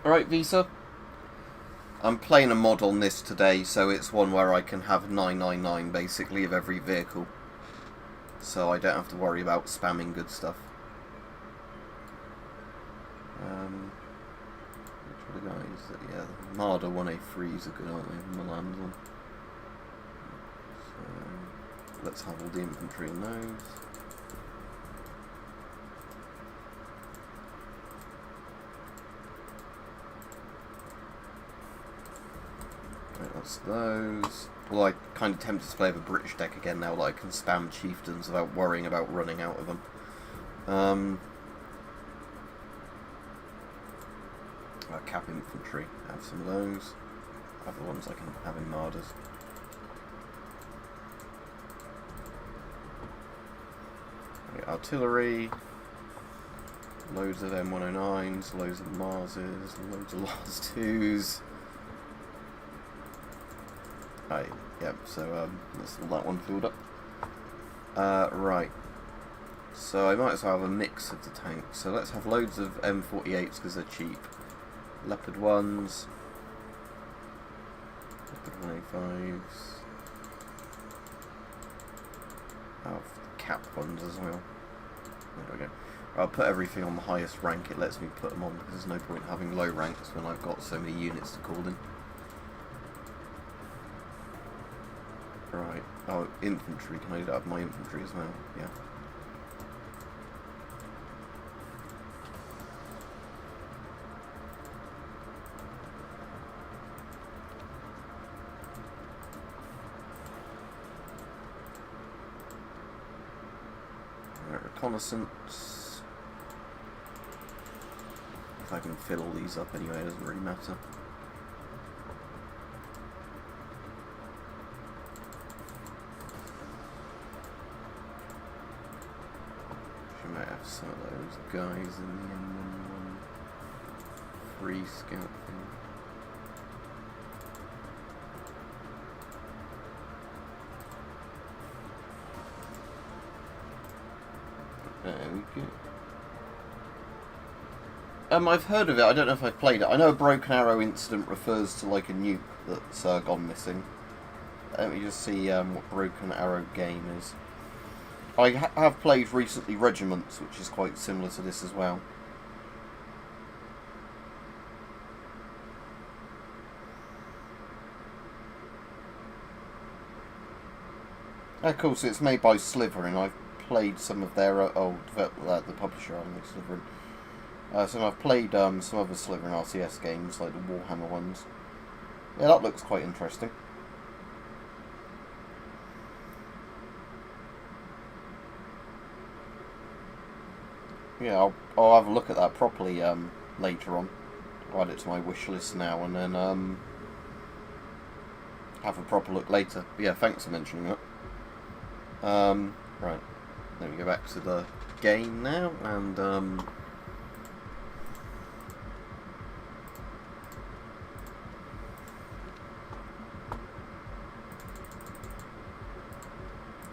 Alright, Visa. I'm playing a mod on this today, so it's one where I can have 999 basically of every vehicle. So I don't have to worry about spamming good stuff. Which are the guys? Yeah, the Marder 1A3s are good, aren't they? Milan's one. So let's have all the infantry in those. That's those. Well, I'm kind of tempted to play with a British deck again now that I can spam chieftains without worrying about running out of them. Cap infantry, have some of those. Other ones I can have in Marders. Artillery. Loads of M109s, loads of Marses, loads of Lars 2s. Right, yep, so that's all that one filled up. Right. So I might as well have a mix of the tanks. So let's have loads of M48s because they're cheap. Leopard 1s. Leopard 1A5s. Oh, cap ones as well. There we go. I'll put everything on the highest rank it lets me put them on, because there's no point having low ranks when I've got so many units to call in. Right. Oh, infantry. Can I have my infantry as well? Yeah. Right, reconnaissance. If I can fill all these up anyway, it doesn't really matter. Might have some of those guys in the M11 free scout thing. There we go. I've heard of it. I don't know if I've played it. I know a Broken Arrow incident refers to like a nuke that's gone missing. Let me just see what Broken Arrow game is. I have played recently Regiments, which is quite similar to this as well. Oh, cool, so it's made by Slytherin. I've played some of their the publisher, I think, Slytherin. So I've played some other Slytherin RCS games, like the Warhammer ones. Yeah, that looks quite interesting. Yeah, I'll have a look at that properly later on. I'll add it to my wish list now and then have a proper look later. But yeah, thanks for mentioning that. Right, let me go back to the game now and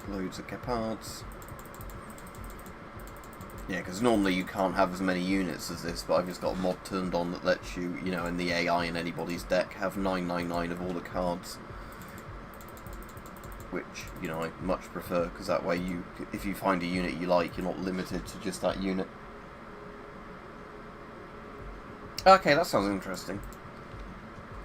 loads of Gepards. Yeah, because normally you can't have as many units as this, but I've just got a mod turned on that lets you, you know, in the AI in anybody's deck, have 999 of all the cards. Which, you know, I much prefer, because that way you, if you find a unit you like, you're not limited to just that unit. Okay, that sounds interesting.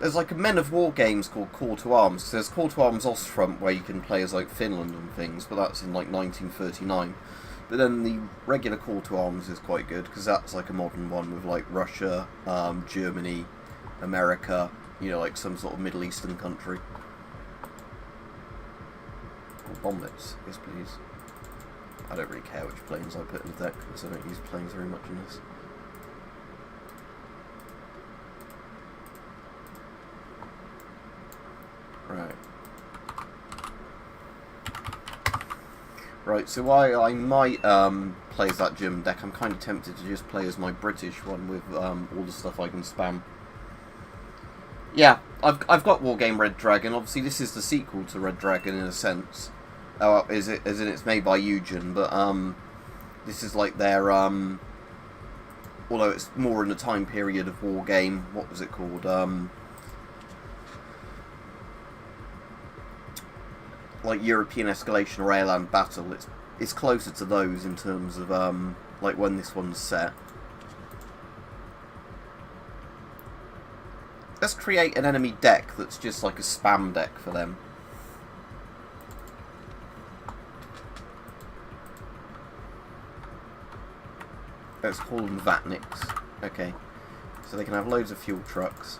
There's like a Men of War games called Call to Arms. There's Call to Arms Ostfront where you can play as like Finland and things, but that's in like 1939. But then the regular Call to Arms is quite good, because that's like a modern one with like Russia, Germany, America, you know, like some sort of Middle Eastern country. Bombers, yes please. I don't really care which planes I put in the deck, because I don't use planes very much in this. Right. Right, so why I might play as that German deck, I'm kind of tempted to just play as my British one with all the stuff I can spam. Yeah, I've got Wargame Red Dragon. Obviously, this is the sequel to Red Dragon in a sense. As in it's made by Eugen, but this is like their although it's more in the time period of war game. What was it called? Like European Escalation or Airland Battle. It's closer to those in terms of like when this one's set. Let's create an enemy deck that's just like a spam deck for them. Let's call them Vatniks. Okay. So they can have loads of fuel trucks.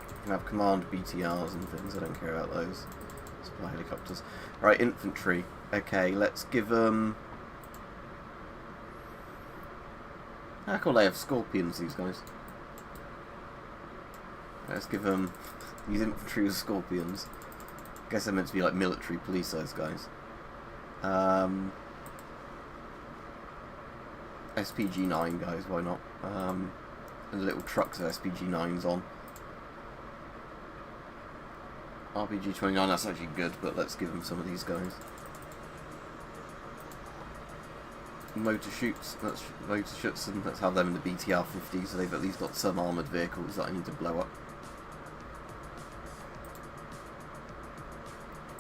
They can have command BTRs and things. I don't care about those. Supply helicopters. Right, infantry. Okay, let's give them... How cool they have scorpions, these guys. Let's give them these infantry with scorpions. I guess they're meant to be like military police size guys. SPG-9 guys, why not? And little trucks with SPG-9s on. RPG-29, that's actually good, but let's give them some of these guys. Motor shoots, and let's have them in the BTR-50, so they've at least got some armoured vehicles that I need to blow up.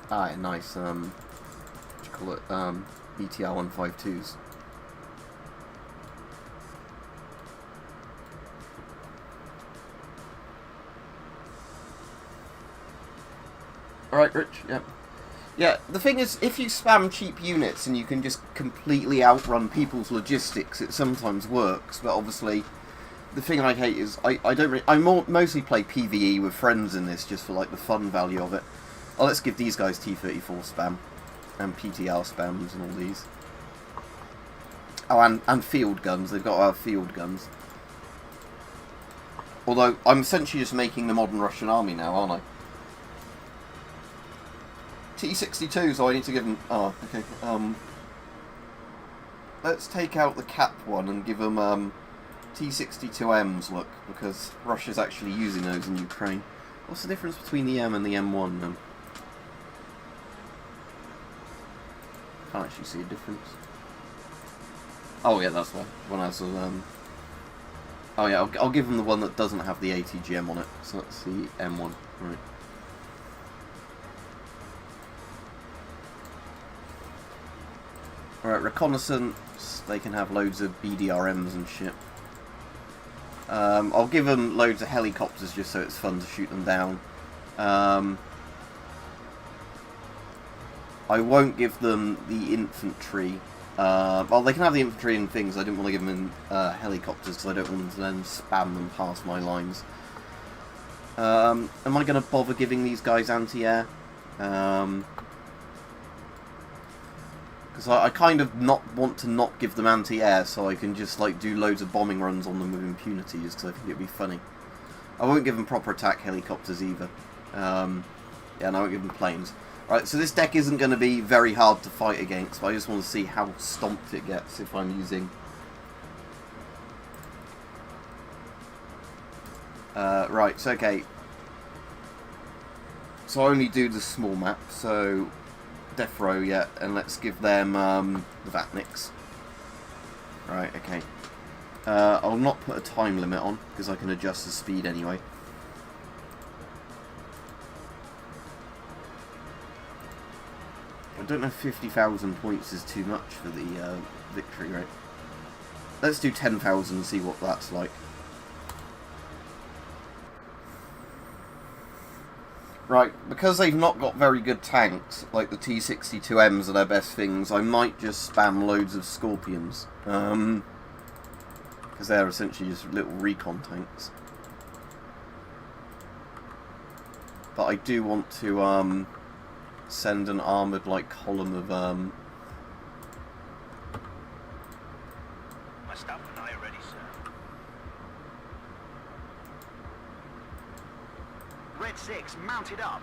Ah, yeah, nice, what do you call it, BTR-152s. Alright, Rich, yeah. Yeah, the thing is, if you spam cheap units and you can just completely outrun people's logistics, it sometimes works, but obviously, the thing I hate is, I mostly play PvE with friends in this, just for, like, the fun value of it. Oh, let's give these guys T-34 spam, and PTR spams and all these. Oh, and field guns, they've got to have field guns. Although, I'm essentially just making the modern Russian army now, aren't I? T-62, so I need to give them... Oh, okay. Let's take out the cap one and give them T-62Ms, look, because Russia's actually using those in Ukraine. What's the difference between the M and the M1, then? Can't actually see a difference. Oh, yeah, that's one. One has a... Oh, yeah, I'll give them the one that doesn't have the ATGM on it. So that's the M1, right. Alright, reconnaissance, they can have loads of BDRMs and shit. I'll give them loads of helicopters just so it's fun to shoot them down. I won't give them the infantry. Well, they can have the infantry and things, I didn't want to give them helicopters because I don't want them to then spam them past my lines. Am I going to bother giving these guys anti-air? Because I kind of want to not give them anti-air, so I can just like do loads of bombing runs on them with impunity, just because I think it'd be funny. I won't give them proper attack helicopters either. Yeah, and I won't give them planes. Right, so this deck isn't going to be very hard to fight against, but I just want to see how stomped it gets if I'm using... right, so okay. So I only do the small map, so... Death Row, yeah, and let's give them the Vatniks. Right, okay. I'll not put a time limit on, because I can adjust the speed anyway. I don't know if 50,000 points is too much for the victory rate. Let's do 10,000 and see what that's like. Right, because they've not got very good tanks, like the T-62Ms are their best things, I might just spam loads of Scorpions. Because they're essentially just little recon tanks. But I do want to send an armoured like column of My staff and I are ready, sir. Red 6, mounted up.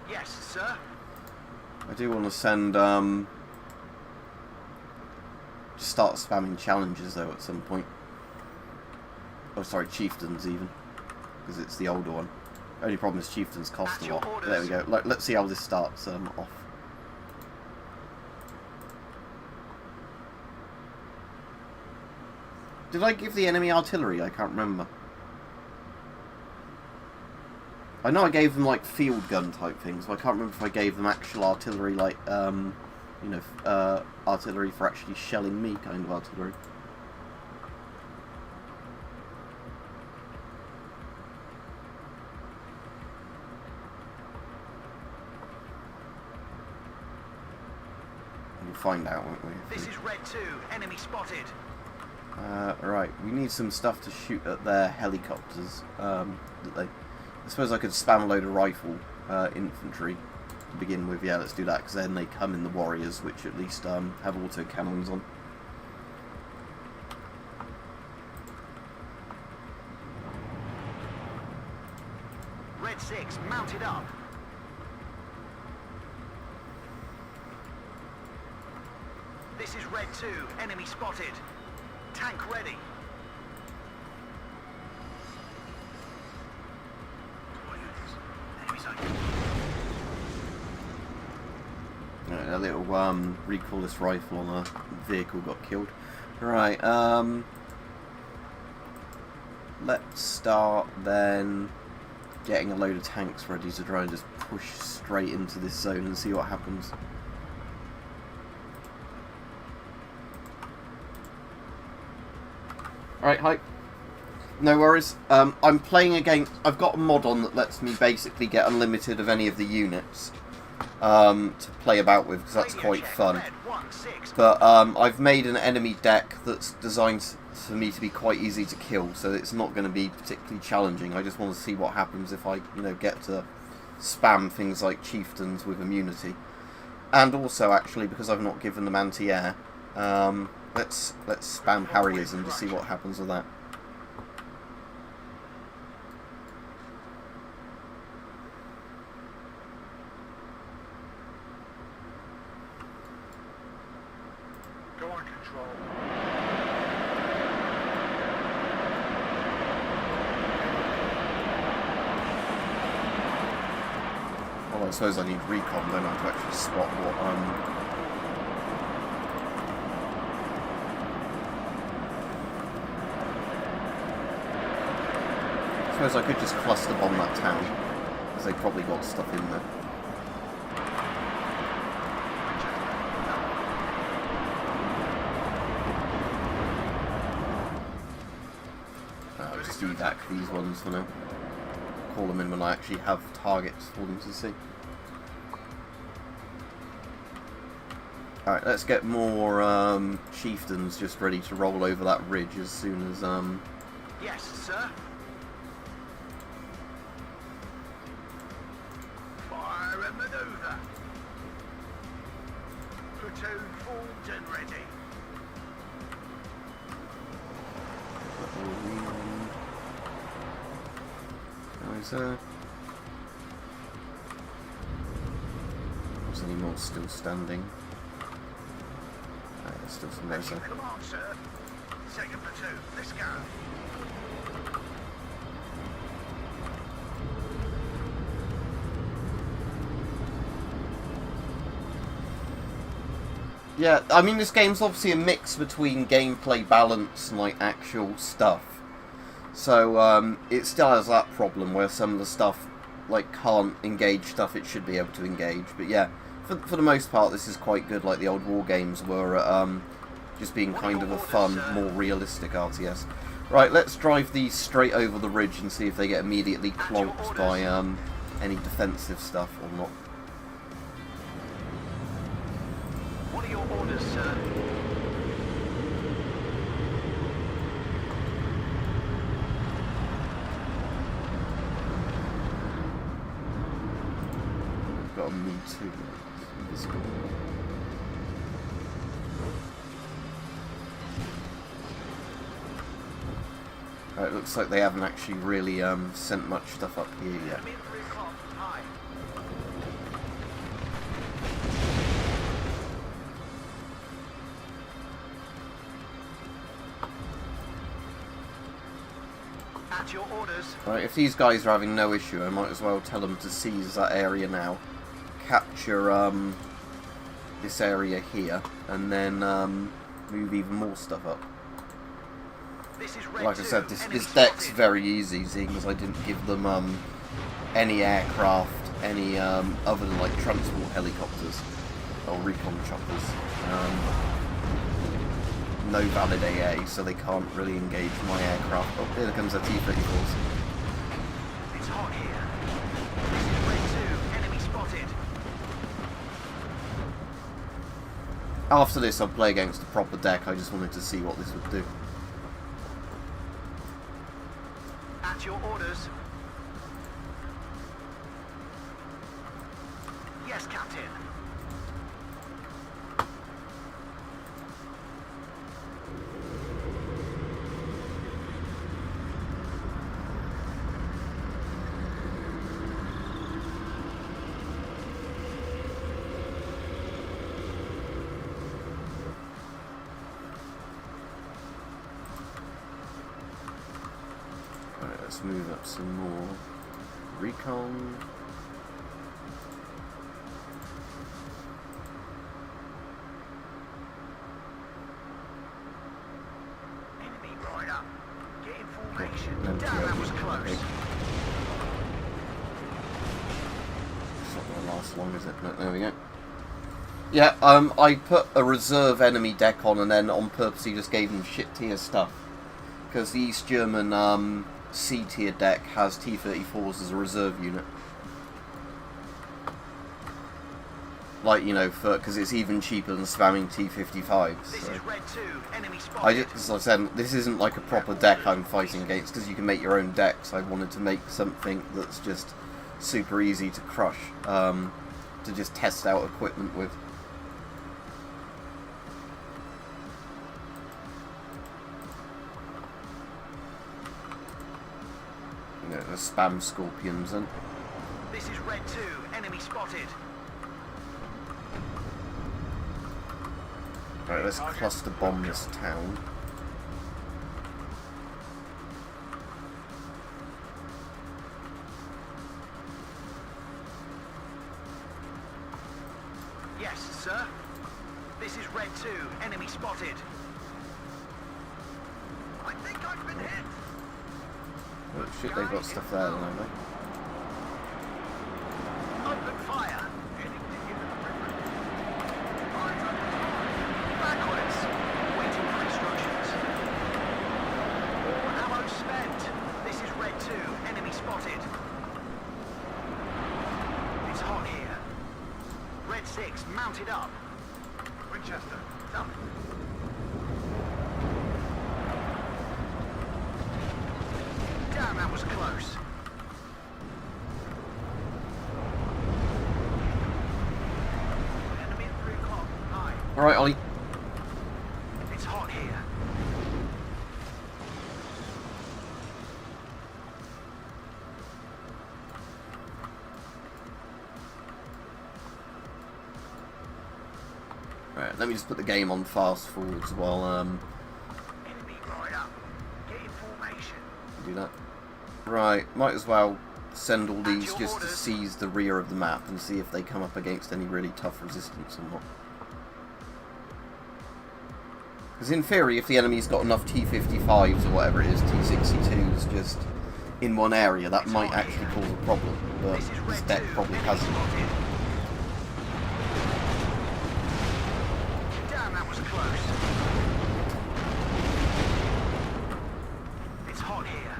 Yes, sir. I do want to send just start spamming challenges though at some point. Oh, sorry, chieftains even, because it's the older one. Only problem is chieftains cost a lot. There we go. Let's see how this starts off. Did I give the enemy artillery? I can't remember. I know I gave them like field gun type things, but I can't remember if I gave them actual artillery, like you know, artillery for actually shelling me kind of artillery. We'll find out, won't we? This is Red 2. Enemy spotted. Right, we need some stuff to shoot at their helicopters. I suppose I could spam a load of rifle infantry to begin with. Yeah, let's do that, because then they come in the warriors, which at least have auto cannons on. Red 6 mounted up. This is Red 2. Enemy spotted. Tank ready. A little recoilless rifle on a vehicle got killed. Right, let's start then getting a load of tanks ready to try and just push straight into this zone and see what happens. Alright, hi. No worries. I'm playing a game. I've got a mod on that lets me basically get unlimited of any of the units to play about with, because that's quite fun. But I've made an enemy deck that's designed for me to be quite easy to kill, so it's not going to be particularly challenging. I just want to see what happens if I, you know, get to spam things like chieftains with immunity. And also, actually, because I've not given them anti-air, let's spam Harriers and just see what happens with that. Go on, control. Well, I suppose I need recon, don't I, to actually spot what I suppose I could just cluster bomb that town, because they probably got stuff in there. Just evac these ones for now. Call them in when I actually have targets for them to see. Alright, let's get more chieftains just ready to roll over that ridge as soon as Yes, sir. Fire and maneuver. Platoon formed and ready. Is any more still standing? There's still some there, sir. Command, sir. Second platoon, let's go. Yeah, I mean, this game's obviously a mix between gameplay balance and, like, actual stuff. So, it still has that problem where some of the stuff, like, can't engage stuff it should be able to engage. But yeah, for the most part, this is quite good, like the old war games were, just being kind of a fun, more realistic RTS. Right, let's drive these straight over the ridge and see if they get immediately clonked by, any defensive stuff or not. What are your orders, sir? Got a me too. Invisible. It looks like they haven't actually really sent much stuff up here yet. Enemy at 3 o'clock. High. At your orders. Right, if these guys are having no issue, I might as well tell them to seize that area now. Capture this area here, and then move even more stuff up. This is red Like I said, 2, this enemy deck's spotted. very easy, seeing as I didn't give them any aircraft, any other than like transport helicopters or recon choppers. No valid AA, so they can't really engage my aircraft. Oh, here comes the T-34s. It's hot here. This is red 2, enemy spotted. After this, I'll play against a proper deck. I just wanted to see what this would do. At your orders. Yes, Captain. Right, let's move up some more recon. Enemy right up. Get in formation. Then Damn, that was close. It's not going to last long, is it? No, there we go. Yeah, I put a reserve enemy deck on and then on purpose just gave them shit tier stuff. Because the East German C tier deck has T-34s as a reserve unit. Like, you know, because it's even cheaper than spamming T-55s. This So. is red 2, enemy spotted. As I said, this isn't like a proper deck I'm fighting against, because you can make your own decks. I wanted to make something that's just super easy to crush, to just test out equipment with. You know, the spam scorpions and... This is red 2, enemy spotted. Right, let's cluster bomb this town. Yes, sir. This is red 2, enemy spotted. I think I've been hit. Oh shit, they've got stuff there, don't they? Open fire. Backwards. Waiting for instructions. All ammo spent. This is red 2, enemy spotted. It's hot here. Red 6, mounted up. Winchester, up. Damn, that was close. Enemy at 3 o'clock. High. Alright, Ollie. It's hot here. Right, let me just put the game on fast forwards while Enemy right up. Get in formation. do that. Right, might as well send all these your just to orders. seize the rear of the map and see if they come up against any really tough resistance or not. Because in theory, if the enemy's got enough T-55s or whatever it is, T-62s just in one area, that might actually cause a problem. But This is this red deck 2, probably enemy hasn't. spotted. Damn, that was close. It's hot here.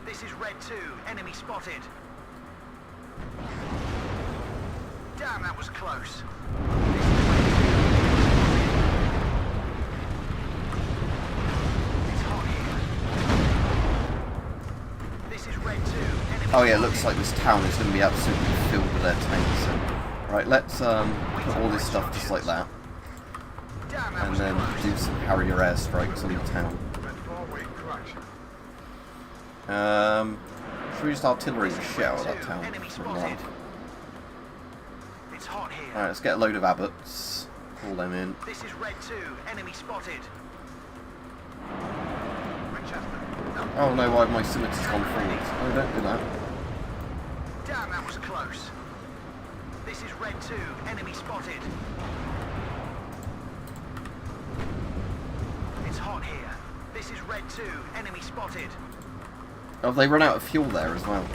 This is red 2, enemy spotted. Damn, that was close. It's hot here. This is red 2, enemy Oh yeah, it spotted. looks like this town is going to be absolutely filled with their tanks. So, right, let's put all this stuff just like that, Damn, that and was then close. do some Harrier airstrikes on the town. Should we just artillery the shit out of that town? Enemy for now? spotted. It's hot here. Alright, let's get a load of Abbots, pull them in. This is red 2, enemy spotted. Oh no, why have my scimitars gone forwards? Oh, don't do that. Damn, that was close. This is red 2, enemy spotted. It's hot is Red 2. Enemy spotted. Oh, they run out of fuel there as well.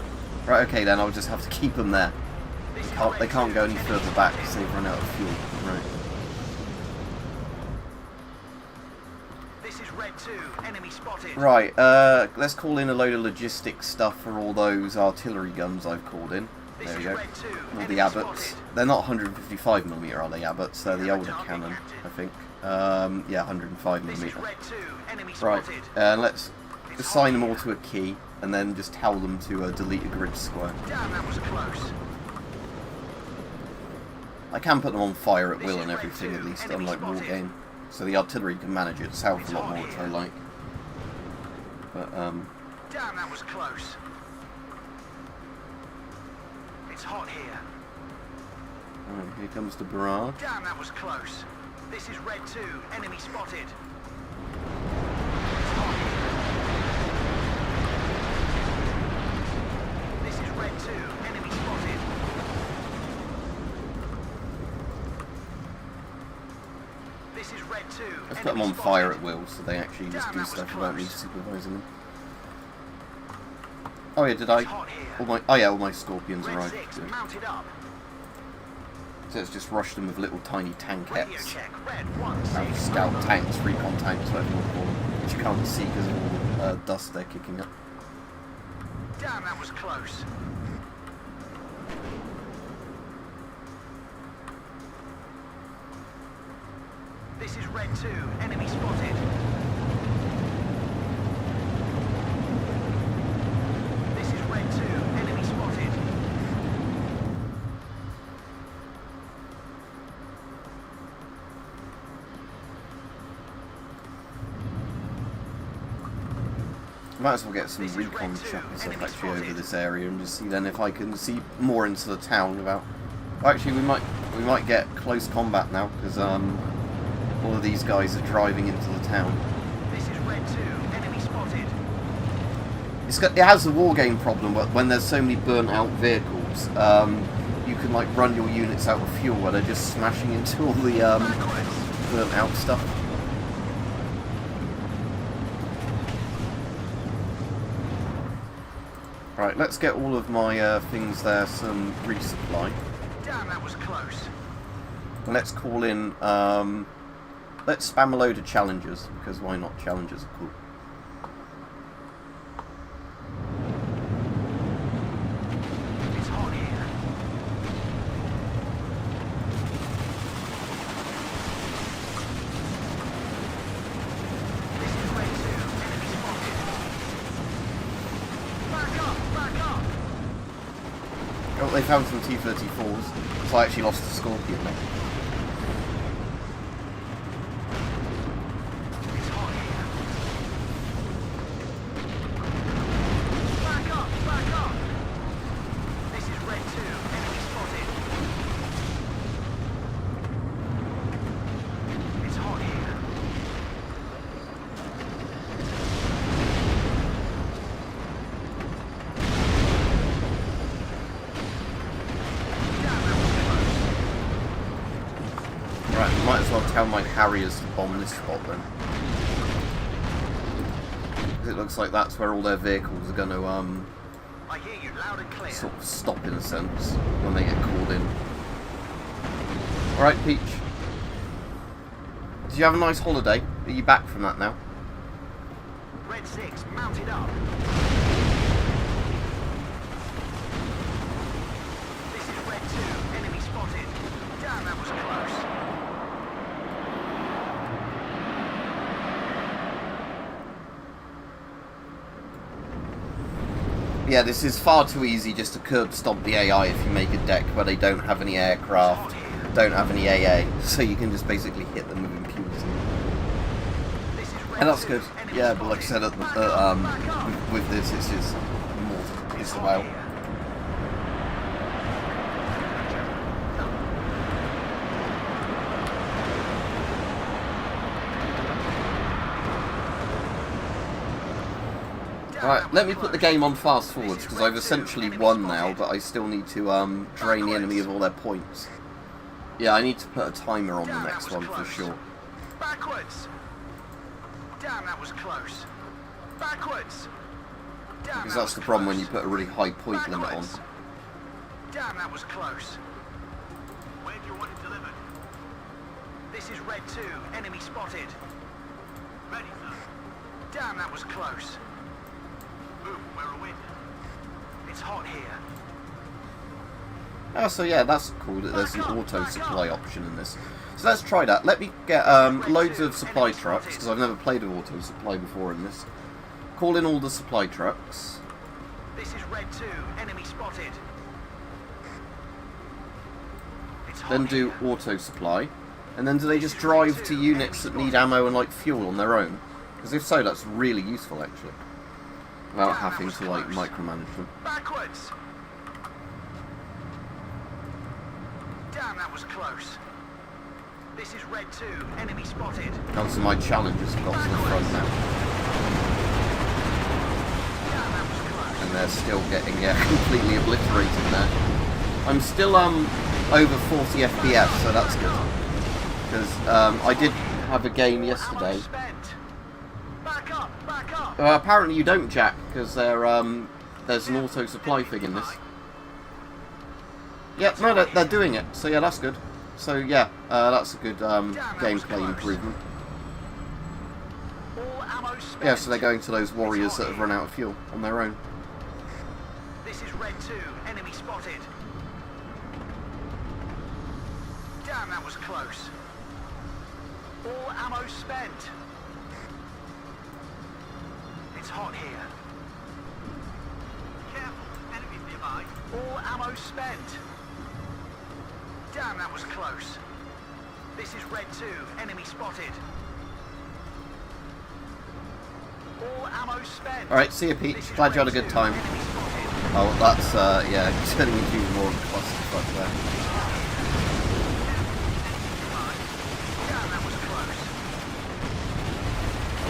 Right, okay then, I'll just have to keep them there. They can't go any further back because they've run out of fuel. Right. This is Red 2. Enemy spotted. Right, let's call in a load of logistics stuff for all those artillery guns I've called in. There we go. All the Abbots. They're not 155mm, are they, Abbots? They're the older cannon, I think. Yeah, 105mm. Right, let's assign them all to a key, and then just tell them to delete a grid square. Damn, that was close. I can put them on fire at will and everything, at least, unlike War Game. So the artillery can manage it itself a lot more, which I like. But, Damn, that was close. It's hot here. Alright, here comes the barrage. Damn, that was close. This is Red 2. Enemy spotted. It's hot here. This is Red 2. Enemy spotted. This is Red 2. Let's put them on fire at will, so they actually just do stuff without me supervising them. Oh yeah, did I? All my scorpions arrived. Mounted up. So it's just rush them with little tiny tankettes. Red Scout tanks, recon tanks, whatever you want to call them, which you can't see because of all the dust they're kicking up. Damn, that was close. This is Red 2. Enemy spotted. This is Red 2. Enemy spotted. Might as well get some recon choppers up actually over this area and just see then if I can see more into the town without. Well, actually, we might get close combat now because all of these guys are driving into the town. This is Red 2. Enemy spotted. It has a war game problem, but when there's so many burnt out vehicles, you can like run your units out of fuel where they're just smashing into all the burnt out stuff. Right, let's get all of my things there some resupply. Damn, that was close. And let's call in, let's spam a load of challengers, because why not? Challengers are cool. It's hot here. This is Red 2. Enemy spotted. Back up, back up. Oh, they found some T-34s, so I actually lost the Scorpion now. It's hot here. Back up, back up. This is Red 2. Enemy spotted. It's hot here. Right, might as well tell my Harriers to bomb this spot then. It looks like that's where all their vehicles are going to I hear you loud and clear. sort of stop in a sense when they get called in. Alright, Peach. Did you have a nice holiday? Are you back from that now? Red 6 mounted up. This is Red 2. Enemy spotted. Damn, that was close. Yeah, this is far too easy just to curb stomp the AI if you make a deck where they don't have any aircraft, don't have any AA, so you can just basically hit them with impunity. This is Red And that's 2. good. Enemy Yeah, but like I spotted. said, Back up, back up. with this, it's just more to piss about. Alright, let me put the game on fast forwards, because I've essentially won now, but I still need to drain the enemy of all their points. Yeah, I need to put a timer on the next one for sure. Backwards. Damn, that was close. Backwards. Damn, Because that that's was the problem when close. you put a really high point limit on. Backwards. Damn, that was close. Where do you want it delivered? This is Red 2. Enemy spotted. Ready, sir. Damn, that was close. Move, we're a win. It's hot here. Oh, so yeah, that's cool that there's an auto supply option in this. So let's try that. Let me get loads of supply trucks, because I've never played with auto supply before in this. Call in all the supply trucks. This is Red 2. Enemy spotted. It's hot Then do here. auto supply. And then do they just drive to units that need ammo and like fuel on their own? Because if so, that's really useful actually. Without having to like micromanage them. Backwards. Damn, that was close. This is Red 2. Enemy spotted. Oh, so my challenge has got to the front now. Damn, that was close. And they're still getting completely obliterated there. I'm still over 40 FPS, so that's good. Because I did have a game yesterday. Ammo spent. Back up, back up. Apparently you don't, Jack, because there's an auto supply thing in this. Yeah, no, they're doing it, so yeah, that's good. So yeah, that's a good gameplay improvement. All ammo spent. Yeah, so they're going to those warriors that have run out of fuel on their own. This is Red 2. Enemy spotted. Damn, that was close. All ammo spent. It's hot here. Careful, enemies nearby. All ammo spent. Damn, that was close. This is Red 2. Enemy spotted. All ammo spent. Alright, see you, Pete. This is Glad you had a Red good 2. time. Enemy spotted. Oh, that's, yeah, turning into more of a clusterfuck there. Damn, that was close.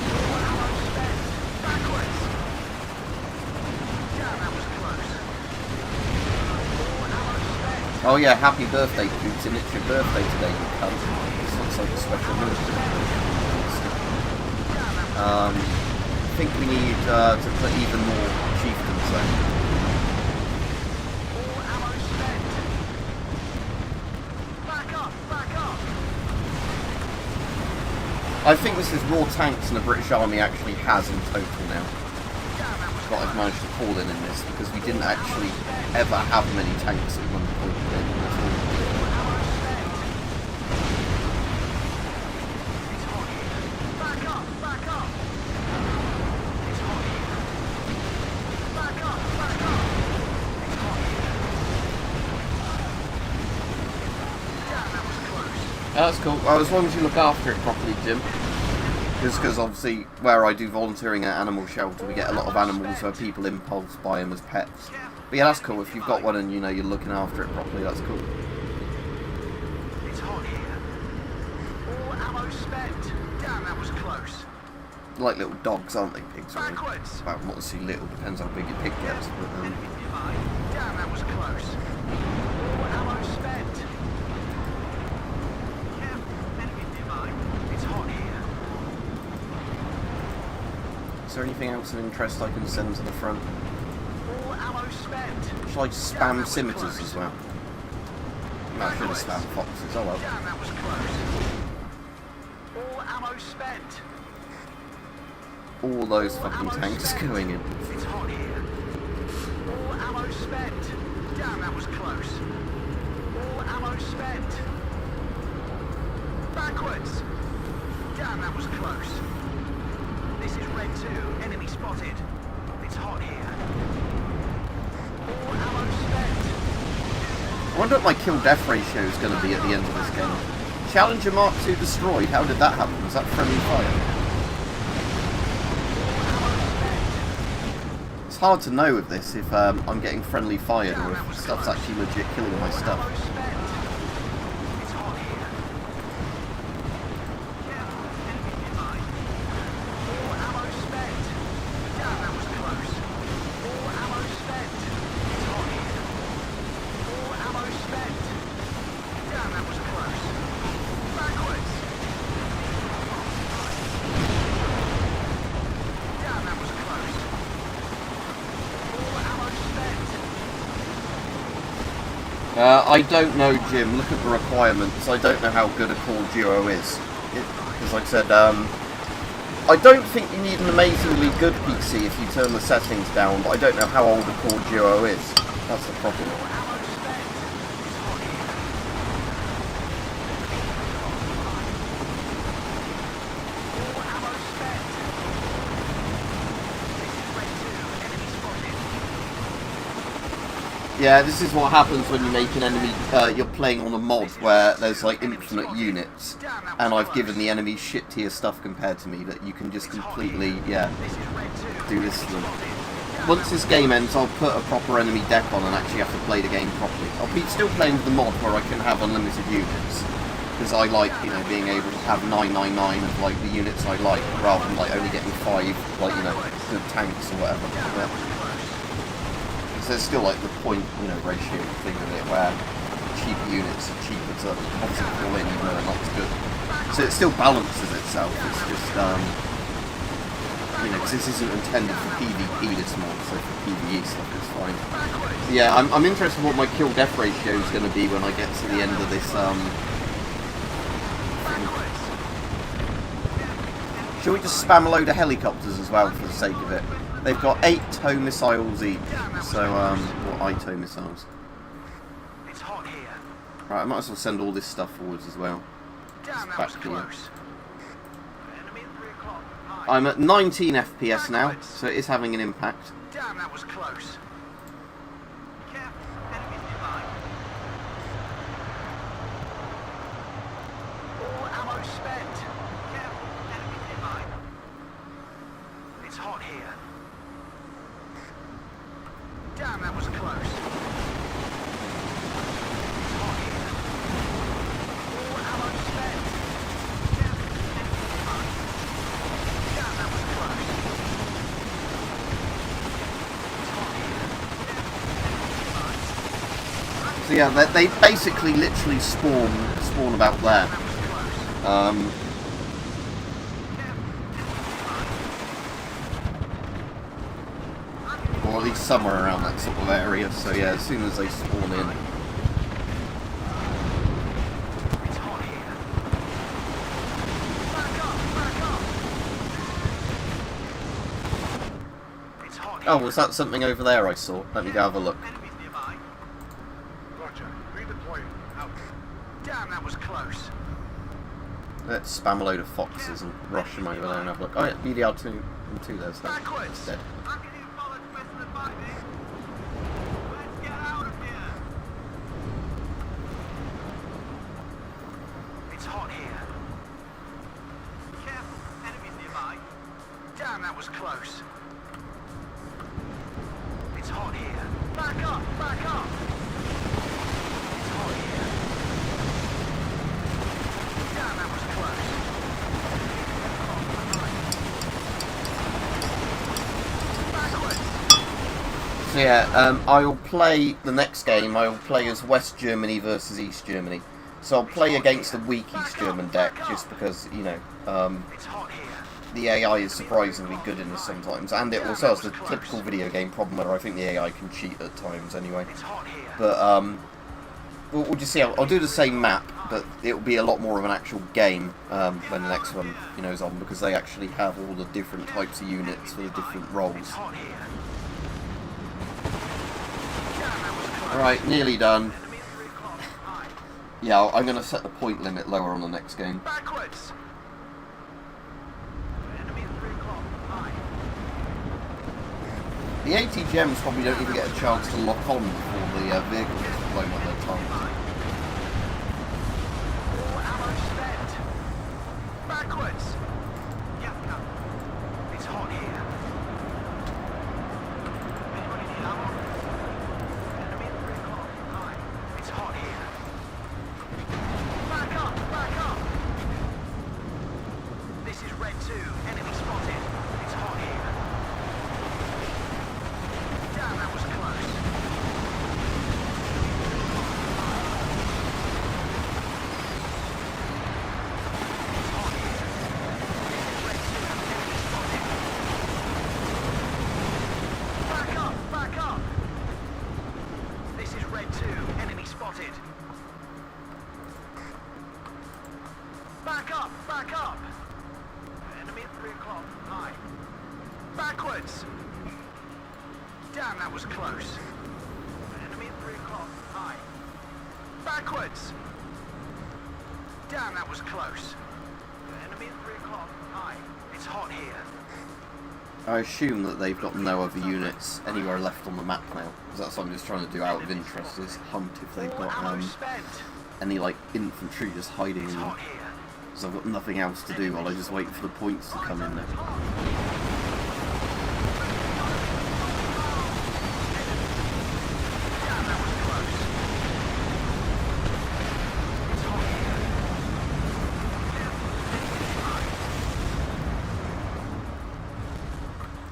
All ammo spent. Backwards. Damn, that was close. All ammo spent. Oh yeah, happy birthday, Putin. It's your birthday today, you cunt. This looks like a special move. I think we need to put even more chieftains there. All ammo spent. Back up, back up. I think this is more tanks than the British Army actually has in total now. Damn, that was What I've managed to call in this, because we didn't actually ever have many tanks at one point in at all. ammo spent. It's hot here. Back up, back up. It's hot here. Back up, back up. It's hot here. Damn, that was close. That's cool. Well, as long as you look after it properly, Jim. Just because obviously where I do volunteering at animal shelter, we get a lot of animals where people impulse buy them as pets. But yeah, that's cool. If you've got one and you know you're looking after it properly, that's cool. It's hot here. All ammo spent. Damn, that was close. Like little dogs, aren't they? Pigs, really. Backwards. Well, not too little. Depends how big your pig gets. But, Enemies nearby. Damn, that was close. All ammo spent. Careful, enemies nearby. It's hot here. is there anything else of interest I can send to the front? All ammo spent. Shall I spam scimitars as well? No, I should have spammed foxes. Oh well. Damn, that was close. All ammo spent. All those All fucking ammo tanks spent. going in. It's hot here. All ammo spent. Damn, that was close. All ammo spent. Backwards. Damn, that was close. This is Red 2. Enemy spotted. It's hot here. All ammo spent. I wonder what my kill-death ratio is going to be at the end of this game. Challenger Mark II destroyed. How did that happen? Was that friendly fire? It's hard to know with this if I'm getting friendly fired or if stuff's actually legit killing my stuff. Ammo spent. It's hot here. Careful, enemies nearby. All ammo spent. Damn, that was close. All ammo spent. It's hot here. All ammo spent. Damn, that was close. Backwards. I don't know, Jim. Look at the requirements. I don't know how good a Core Duo is. Because like I said, I don't think you need an amazingly good PC if you turn the settings down, but I don't know how old a Core Duo is. That's the problem. Yeah, this is what happens when you make an enemy, you're playing on a mod where there's like infinite units, and I've given the enemy shit tier stuff compared to me that you can just completely, yeah, do this to them. Once this game ends, I'll put a proper enemy deck on and actually have to play the game properly. I'll be still playing with the mod where I can have unlimited units, because I like, you know, being able to have 999 of like the units I like, rather than like only getting 5, like, you know, good tanks or whatever. Yeah. There's still like the point, you know, ratio thing of it where cheaper units are cheaper to obviously pull in even though they're not as good. So it still balances itself. It's just, you know, because this isn't intended for PvP this mod, so for PvE stuff it's fine. Yeah, I'm interested in what my kill death ratio is going to be when I get to the end of this. Shall we just spam a load of helicopters as well for the sake of it? They've got 8 tow missiles each, so, or ITO missiles. It's hot here. Right, I might as well send all this stuff forwards as well. Damn, that was close. Enemy at 3 o'clock. I'm at 19 FPS now, so it is having an impact. Damn, that was close. Careful, enemies nearby. All ammo spent. Careful, enemies nearby. It's hot here. Damn, that was close. It's hot here. All ammo spent. Careful, enemies nearby. Damn, that was close. It's hot here. Careful, enemies nearby. So yeah, they basically literally spawn about there. Or at least somewhere around that sort of area, so yeah, as soon as they spawn in. It's hot here. Back up. It's hot here. Oh, was that something over there I saw? Let me go have a look. Enemies nearby. Roger. Redeploying. Out. Damn, that was close. Let's spam a load of foxes and rush them over there and have a look. Oh yeah, BDR2 and 2 there's that. Backwards. Dead. I can hear bullets whistling by me. Let's get out of here. It's hot here. Careful, enemies nearby. Damn, that was close. It's hot here. Back up. It's hot here. Damn, that was close. So yeah, I'll play the next game. I'll play as West Germany versus East Germany. So I'll play against the weak East German deck, just because, you know, It's hot here. the AI is surprisingly good in this sometimes, and it also has the typical video game problem where I think the AI can cheat at times anyway. It's hot here. But we'll just see. I'll do the same map, but it'll be a lot more of an actual game when the next one, you know, is on, because they actually have all the different types of units for the different roles. It's hot here. Alright, nearly done. Enemy at 3 o'clock. High. Yeah, I'm going to set the point limit lower on the next game. Backwards. Enemy at 3 o'clock. High. The 80 gems probably don't even get a chance to lock on before the vehicles are blown up their time. All ammo spent. Backwards. Yep. It's hot here. Anybody need ammo? Enemy at 3 o'clock. High. It's hot here. Back up. This is Red 2. Enemy spotted. It's hot here. Damn, that was close. Back up! Back up! Enemy at 3 o'clock. High. Backwards! Damn, that was close. Enemy at 3 o'clock. High. Backwards! Damn, that was close. Enemy at 3 o'clock. High. It's hot here. I assume that they've got no other units anywhere left on the map now, because that's what I'm just trying to do out of interest, is hunt if they've got any like infantry just hiding in them. So I've got nothing else to do while I just wait for the points to come in there.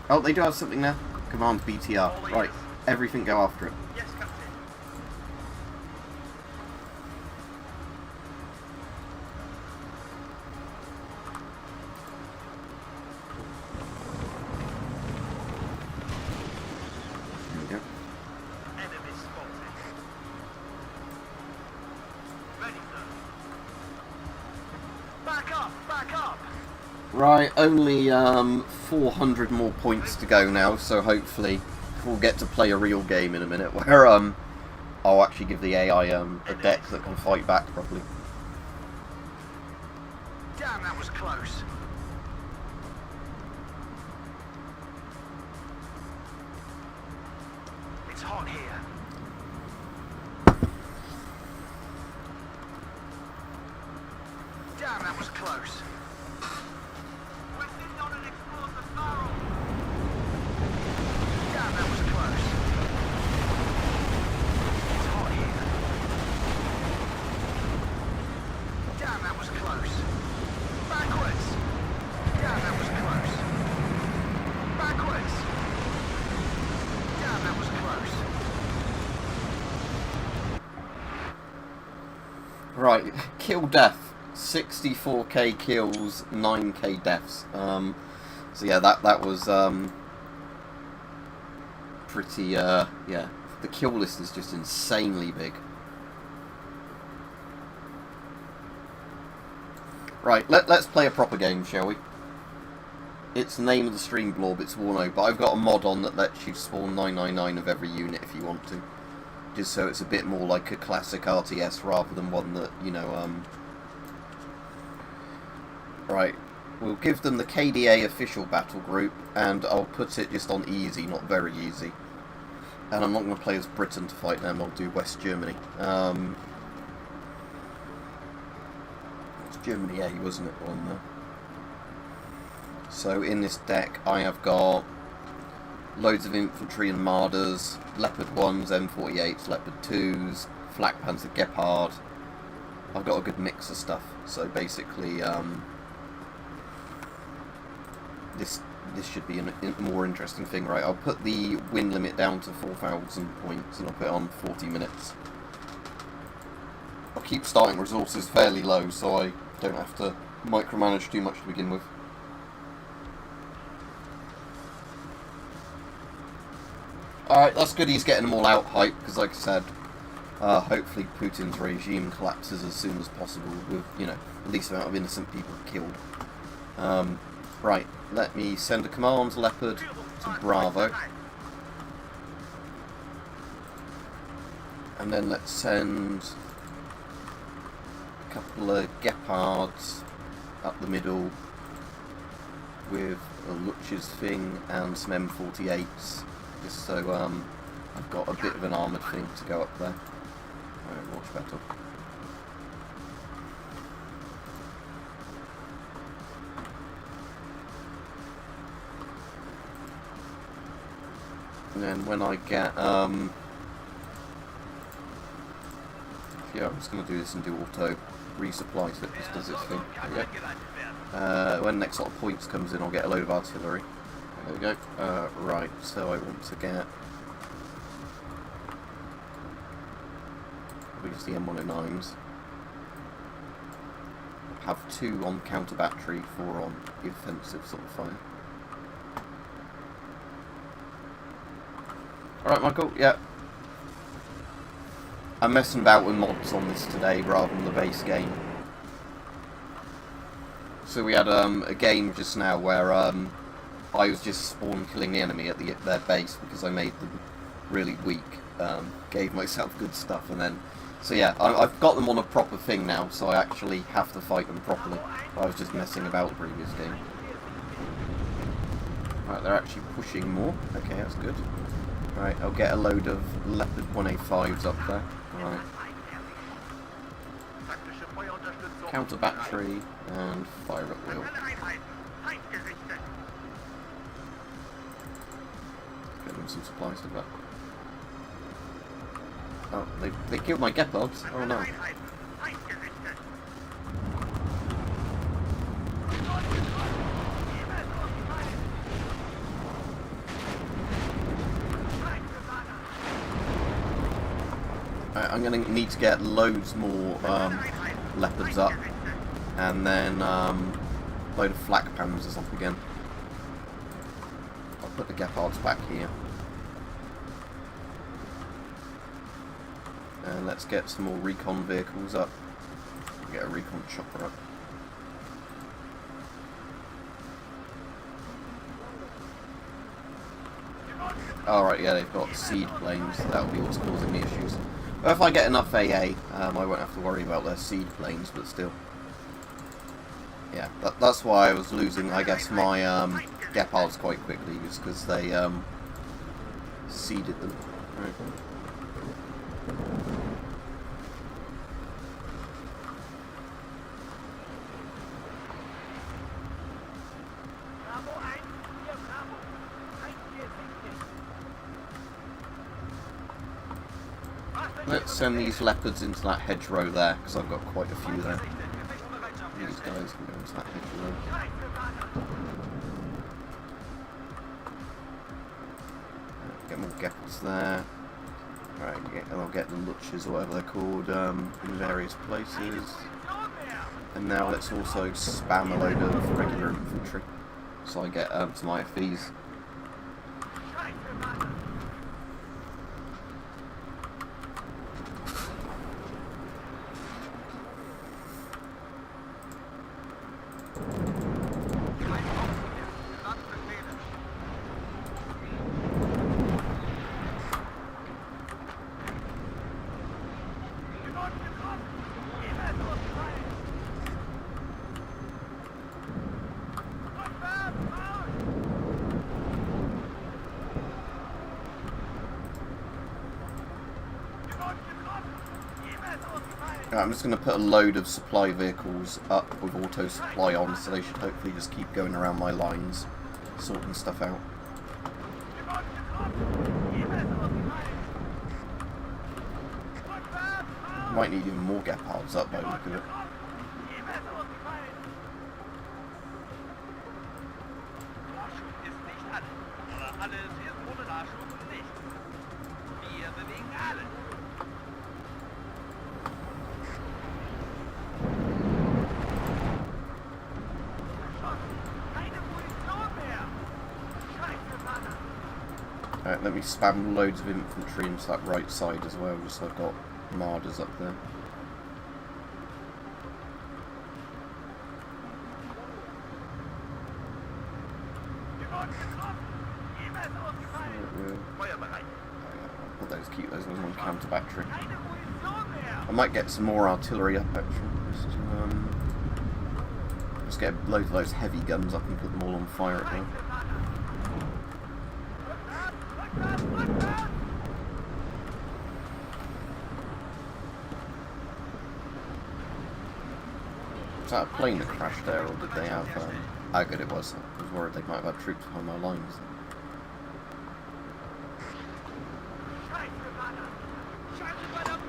Oh, they do have something there. Command BTR. Right, everything go after it. Yes, Captain. There we go. Enemy spotted. Ready, sir. Back up! Back up! Right, only 400 more points to go now, so hopefully we'll get to play a real game in a minute where I'll actually give the AI a deck that can fight back properly. Damn, that was close. It's hot here. Damn, that was close. We're sitting on an explosive barrel. Damn, that was close. It's hot here. Damn, that was close. Backwards. Damn, that was close. Backwards. Damn, that was close. Right, kill death. 64k kills, 9k deaths. So yeah, that was pretty yeah. The kill list is just insanely big. Right, let's play a proper game, shall we? It's the name of the stream blob, it's WARNO, but I've got a mod on that lets you spawn 999 of every unit if you want to. Just so it's a bit more like a classic RTS rather than one that, you know, Right, we'll give them the KDA official battle group, and I'll put it just on easy, not very easy. And I'm not going to play as Britain to fight them, I'll do West Germany. It's Germany A, wasn't it, on there? So in this deck I have got loads of infantry and Marders, Leopard 1s, M48s, Leopard 2s, Flak Panzer Gepard. I've got a good mix of stuff, so basically this should be a more interesting thing, right? I'll put the win limit down to 4,000 points and I'll put it on 40 minutes. I'll keep starting resources fairly low so I don't have to micromanage too much to begin with. Alright, that's good he's getting them all out hype, because like I said, hopefully Putin's regime collapses as soon as possible with, you know, the least amount of innocent people killed. Right, let me send a command Leopard to Bravo. And then let's send a couple of Gepards up the middle with a Lutch's thing and some M48s. Just so I've got a bit of an armoured thing to go up there. Alright, watch battle. And then when I get yeah, I'm just going to do this and do auto resupply so it just does its thing. There we go. When the next lot of points comes in, I'll get a load of artillery. There we go. Right, so I want to get just the M109s. Have 2 on counter battery, 4 on the offensive sort of fire. Alright, Michael, yeah. I'm messing about with mods on this today rather than the base game. So we had a game just now where I was just spawn killing the enemy at their base because I made them really weak. Gave myself good stuff, and then so yeah, I've got them on a proper thing now, so I actually have to fight them properly. I was just messing about the previous game. Right, they're actually pushing more. Okay, that's good. Right, I'll get a load of Leopard 1A5s up there. Right. Counter battery and fire at will. Get them some supplies to that. Oh, they killed my gepards. Oh no. I'm going to need to get loads more leopards up, and then load of flak panzers up again. I'll put the gepards back here. And let's get some more recon vehicles up. Get a recon chopper up. Alright, yeah, they've got seed planes. That'll be what's causing the issues. But if I get enough AA, I won't have to worry about their seed planes, but still. Yeah, that's why I was losing, I guess, my gepards quite quickly, just because they seeded them. Right. Let's send these leopards into that hedgerow there, because I've got quite a few there. These guys can go into that hedgerow. Get more gepards there. Right, and I'll get the luchers or whatever they're called in various places. And now let's also spam a load of regular infantry, so I get some IFVs. I'm just going to put a load of supply vehicles up with auto supply on, so they should hopefully just keep going around my lines, sorting stuff out. Might need even more gepards up by the look of it. Alright, let me spam loads of infantry into that right side as well, just so I've got Marders up there. I'll put those, keep those ones on counter battery. I might get some more artillery up actually. Just get loads of those heavy guns up and put them all on fire at once. Was that a plane that crashed there, or did they have... how good it was. I was worried they might have had troops behind my lines.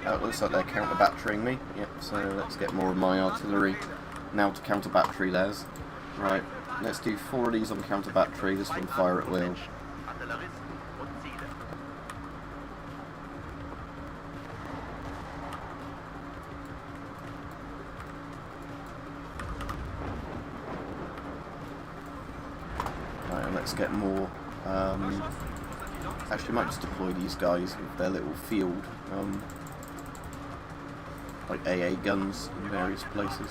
It looks like they're counter-batterying me. Yep, so let's get more of my artillery now to counter-battery theirs. Right, let's do 4 of these on counter-battery, this one fire at will. Let's get more. Actually, I might just deploy these guys with their little field, like AA guns in various places.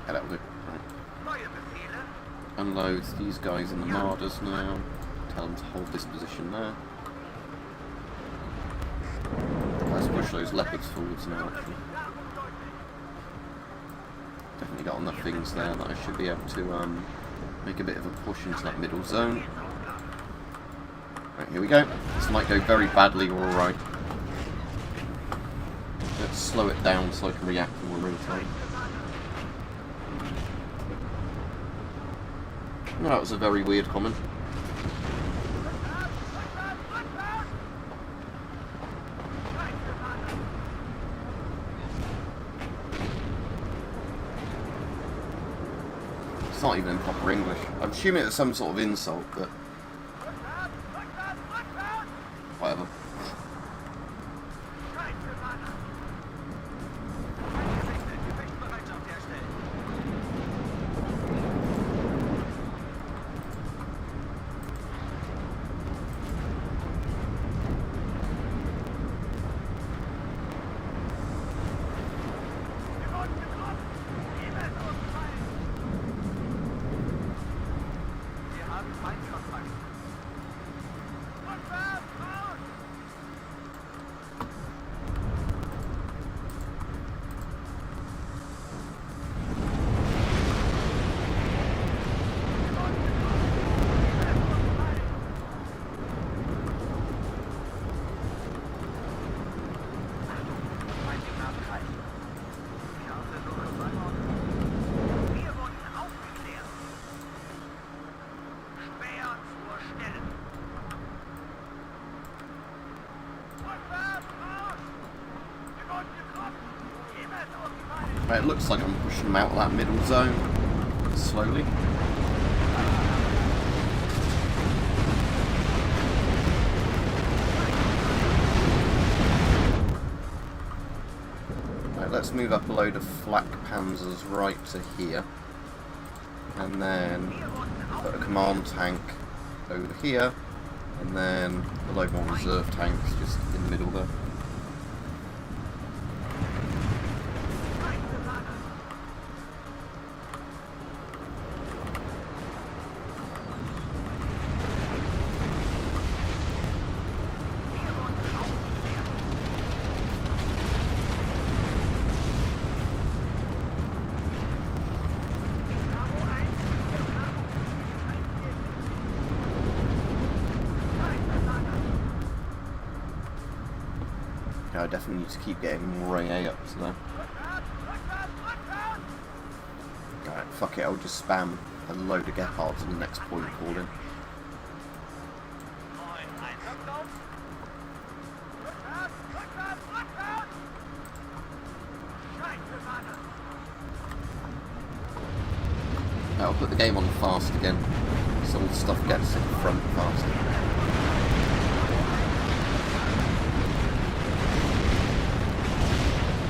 Yeah, that'll do. Right. Neue Befehle? Unloads these guys in the Marders now. Tell them to hold this position there. Let's push those leopards forwards now, actually. Definitely got enough things there that I should be able to make a bit of a push into that middle zone. Right, here we go. This might go very badly or alright. Let's slow it down so I can react more real time. No, that was a very weird comment. It's not even in proper English. I'm assuming it's some sort of insult, but whatever. Right, it looks like I'm pushing them out of that middle zone slowly. Right, let's move up a load of flak panzers right to here. And then put a command tank over here. And then a load more reserve tanks just in the middle there. I definitely need to keep getting more AA up to there. Alright, fuck it, I'll just spam a load of Gepards in the next point called in. I'll put the game on fast again, so all the stuff gets to the front faster.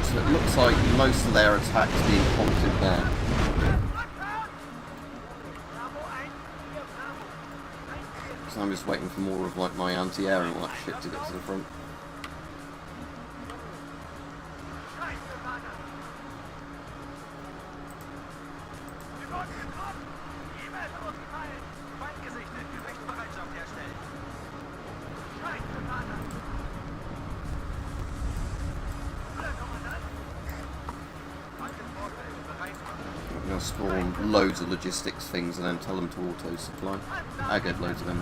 So it looks like most of their attacks being halted there. So I'm just waiting for more of like my anti-air and all that shit to get to the front. I'm going to spawn loads of logistics things and then tell them to auto-supply. I get loads of them.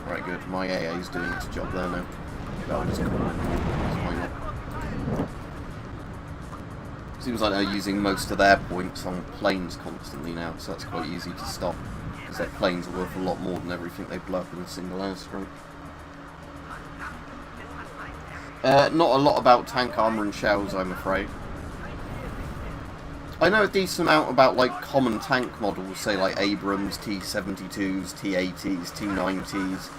Right, good. My AA is doing its job there now. That'll just come on. Seems like they're using most of their points on planes constantly now, so that's quite easy to stop, because their planes are worth a lot more than everything they blow up in a single airstrike. Not a lot about tank armour and shells, I'm afraid. I know a decent amount about like common tank models, say like Abrams, T-72s, T-80s, T-90s,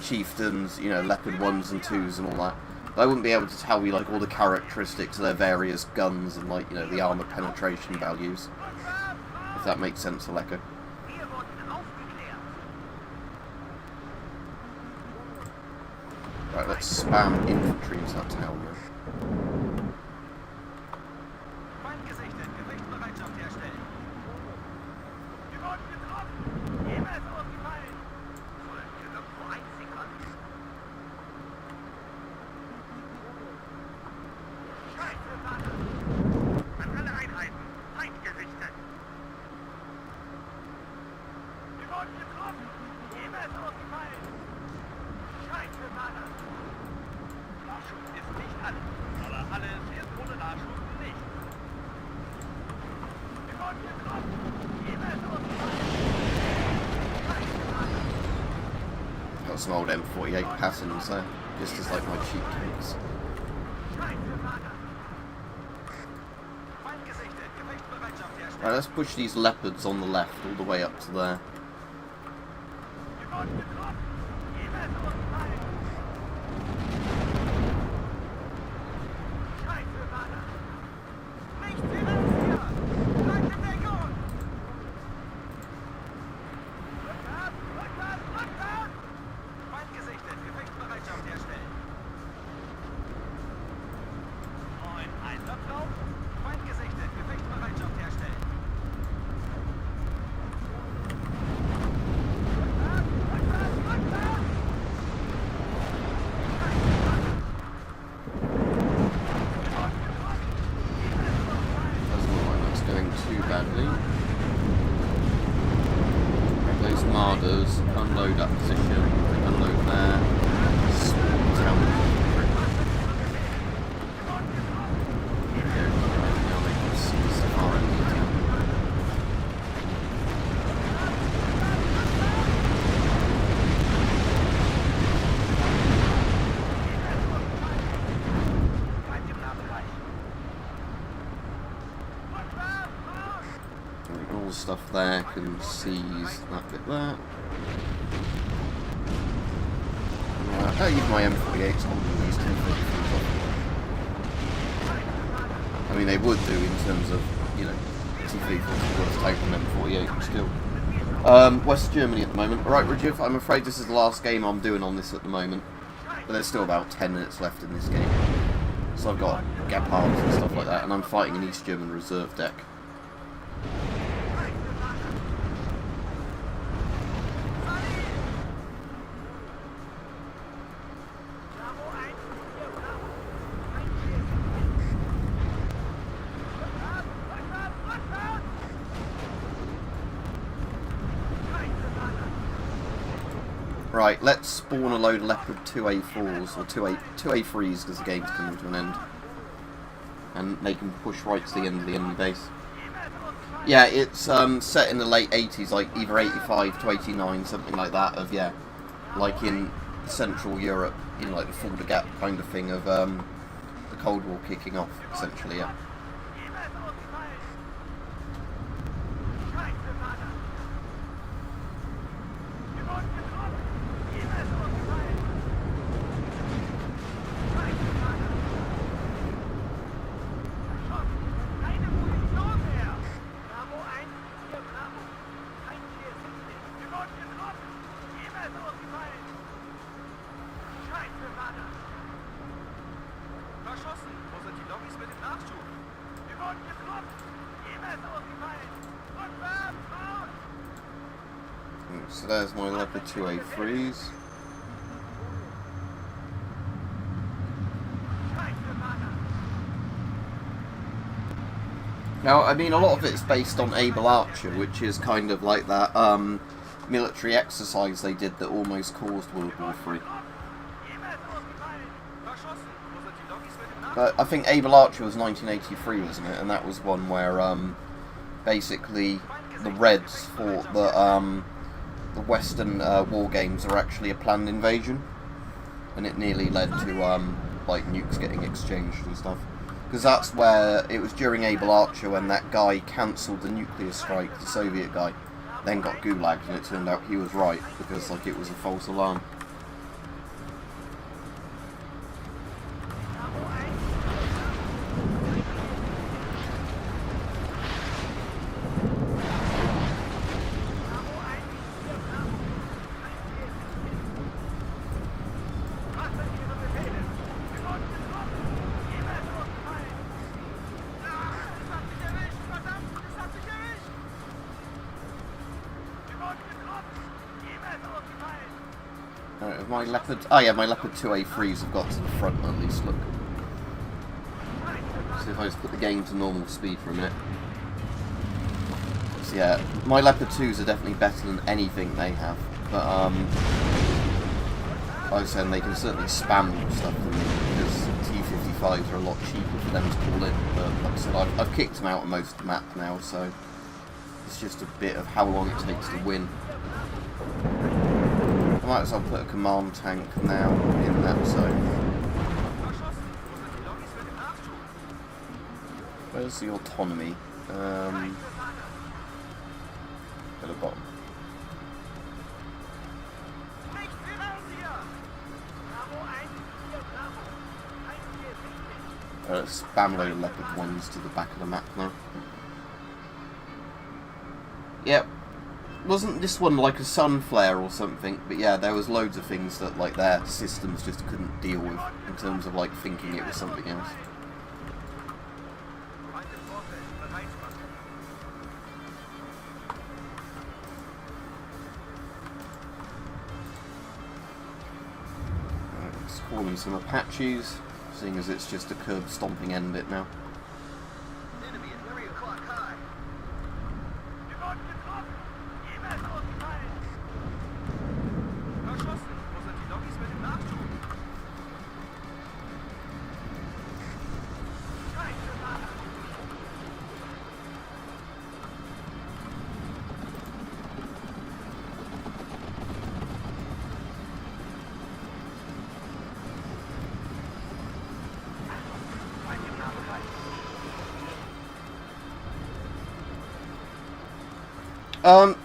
Chieftains, you know, Leopard 1s and 2s and all that. I wouldn't be able to tell you like all the characteristics of their various guns and like, you know, the armor penetration values. If that makes sense, Aleko. Right, let's spam infantry into that town now. Got some old M48 patterns there, just as like my cheap tanks. Right, let's push these leopards on the left all the way up to there. Unload that position, unload there, small town. Now they can seize the far end of the town. All the stuff there can seize that bit there. I use my M48s on these 1053s off. I mean, they would do in terms of, you know, T340 worth taking M48 still. West Germany at the moment. Alright, Rajiv, I'm afraid this is the last game I'm doing on this at the moment. But there's still about 10 minutes left in this game. So I've got Gepards and stuff like that, and I'm fighting an East German reserve deck. Right, let's spawn a load of Leopard 2A4s, or 2A3s, because the game's coming to an end. And make them push right to the end of the enemy base. Yeah, it's set in the late 80s, like either 85 to 89, something like that, of, yeah, like in Central Europe, in like the Fulda Gap kind of thing of the Cold War kicking off, essentially, yeah. So there's my Leopard 2A3s. Now, I mean, a lot of it's based on Able Archer, which is kind of like that military exercise they did that almost caused World War III. But I think Able Archer was 1983, wasn't it? And that was one where basically the Reds thought that the Western war games are actually a planned invasion, and it nearly led to like nukes getting exchanged and stuff. Because that's where it was during Able Archer when that guy cancelled the nuclear strike, the Soviet guy, then got gulagged, and it turned out he was right because like it was a false alarm. Alright, have my Leopard... Oh yeah, my Leopard 2A3s have got to the front at least, look. So if I just put the game to normal speed for a minute. So yeah, my Leopard 2s are definitely better than anything they have. But, like I was saying, they can certainly spam stuff for me, because T55s are a lot cheaper for them to call in. But like I said, I've kicked them out of most of the map now, so it's just a bit of how long it takes to win. I might as well put a command tank now in that zone. Where's the autonomy? At the bottom. Spam load of Leopard 1s to the back of the map now. Yep. Wasn't this one like a sun flare or something? But yeah, there was loads of things that like their systems just couldn't deal with in terms of like thinking it was something else. Let's call in some Apaches, seeing as it's just a curb stomping end bit now.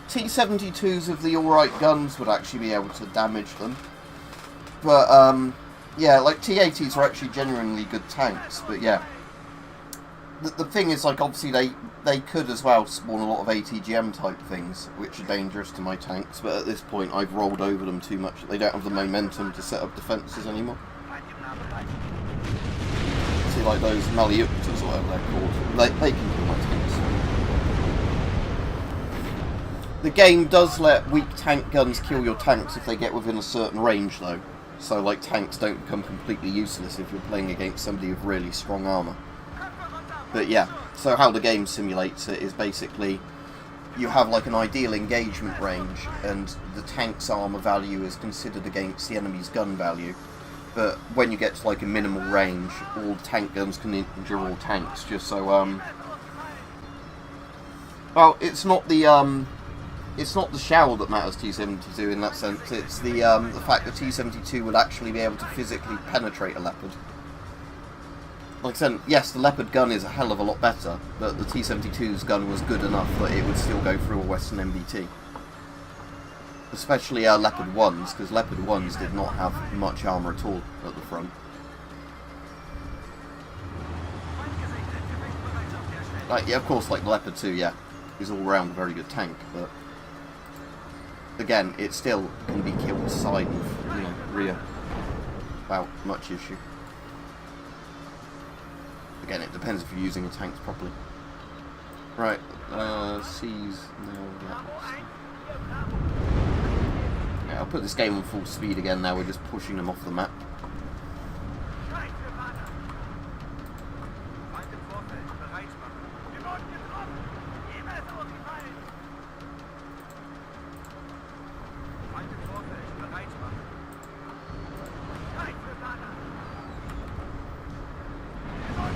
T-72s of the alright guns would actually be able to damage them. But, yeah, like T-80s are actually genuinely good tanks, but yeah. The thing is, like, obviously they could as well spawn a lot of ATGM type things, which are dangerous to my tanks, but at this point I've rolled over them too much that they don't have the momentum to set up defences anymore. See, like those Maliuctas or whatever they're called, they can kill my tanks. The game does let weak tank guns kill your tanks if they get within a certain range, though. So, like, tanks don't become completely useless if you're playing against somebody with really strong armour. But yeah, so how the game simulates it is basically you have, like, an ideal engagement range, and the tank's armour value is considered against the enemy's gun value. But when you get to, like, a minimal range, all tank guns can injure all tanks, just so, well, it's not the shell that matters T-72 in that sense, it's the fact that T-72 would actually be able to physically penetrate a Leopard. Like I said, yes, the Leopard gun is a hell of a lot better, but the T-72's gun was good enough that it would still go through a Western MBT. Especially Leopard 1s, because Leopard 1s did not have much armour at all at the front. Like, yeah, of course, like the Leopard 2, yeah, is all round a very good tank, but again, it still can be killed side of, you know, rear without much issue. Again, it depends if you're using the tanks properly. Right, C's now. Yeah, I'll put this game on full speed again now, we're just pushing them off the map.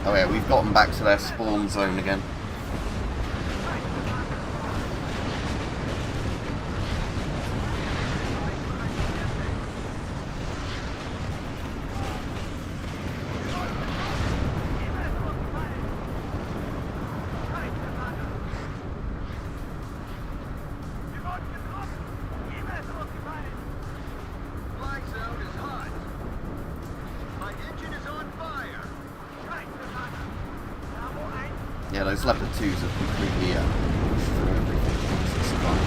Oh yeah, we've gotten back to their spawn zone again. Yeah, those Leopard 2s have completely pushed through everything. It's fine.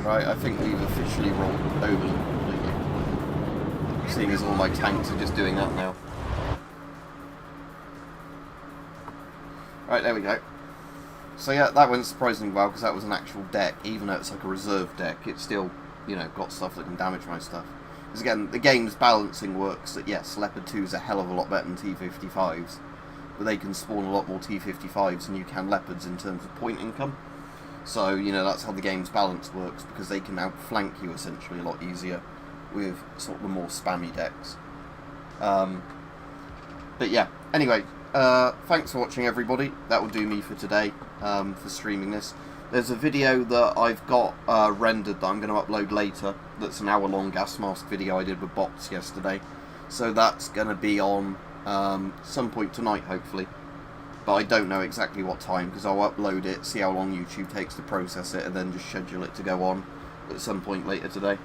Right, I think we've officially rolled over them completely. Seeing as all my tanks are just doing that now. Right, there we go. So yeah, that went surprisingly well, because that was an actual deck. Even though it's like a reserve deck, it's still, you know, got stuff that can damage my stuff. Because again, the game's balancing works that, yes, Leopard 2 is a hell of a lot better than T-55s, but they can spawn a lot more T-55s than you can Leopards in terms of point income. So, you know, that's how the game's balance works, because they can outflank you essentially a lot easier with sort of the more spammy decks. But yeah, anyway, thanks for watching, everybody. That will do me for today, for streaming this. There's a video that I've got rendered that I'm going to upload later, that's an hour-long gas mask video I did with bots yesterday. So that's going to be on some point tonight, hopefully. But I don't know exactly what time, because I'll upload it, see how long YouTube takes to process it, and then just schedule it to go on at some point later today.